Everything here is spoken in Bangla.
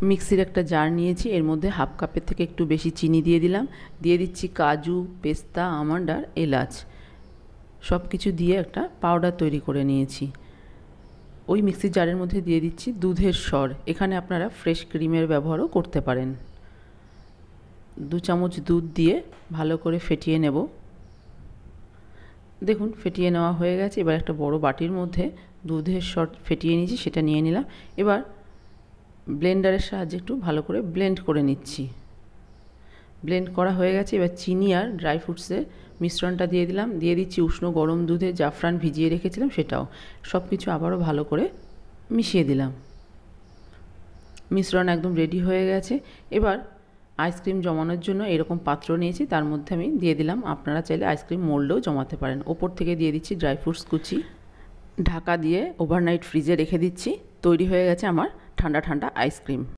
মিক্সির একটা জার নিয়েছি, এর মধ্যে হাফ কাপের থেকে একটু বেশি চিনি দিয়ে দিলাম, দিয়ে দিচ্ছি কাজু, পেস্তা, আমন্ড আর এলাচ, সব কিছু দিয়ে একটা পাউডার তৈরি করে নিয়েছি। ওই মিক্সির জারের মধ্যে দিয়ে দিচ্ছি দুধের সর, এখানে আপনারা ফ্রেশ ক্রিমের ব্যবহারও করতে পারেন। 2 চামচ দুধ দিয়ে ভালো করে ফেটিয়ে নেব। দেখুন ফেটিয়ে নেওয়া হয়ে গেছে। এবার একটা বড় বাটির মধ্যে দুধের সর ফেটিয়ে নিয়েছি সেটা নিয়ে নিলাম। এবার ব্লেন্ডারের সাহায্যে একটু ভালো করে ব্লেন্ড করে নিচ্ছি। ব্লেন্ড করা হয়ে গেছে। এবার চিনি আর ড্রাই ফ্রুটসের মিশ্রণটা দিয়ে দিলাম, দিয়ে দিচ্ছি উষ্ণ গরম দুধে জাফরান ভিজিয়ে রেখেছিলাম সেটাও, সব কিছু আবারও ভালো করে মিশিয়ে দিলাম। মিশ্রণ একদম রেডি হয়ে গেছে। এবার আইসক্রিম জমানোর জন্য এরকম পাত্র নিয়েছি, তার মধ্যে আমি দিয়ে দিলাম, আপনারা চাইলে আইসক্রিম মোল্ডেও জমাতে পারেন। ওপর থেকে দিয়ে দিচ্ছি ড্রাই ফ্রুটস কুচি, ঢাকা দিয়ে ওভারনাইট ফ্রিজে রেখে দিচ্ছি। তৈরি হয়ে গেছে আমার ঠান্ডা ঠান্ডা আইসক্রিম।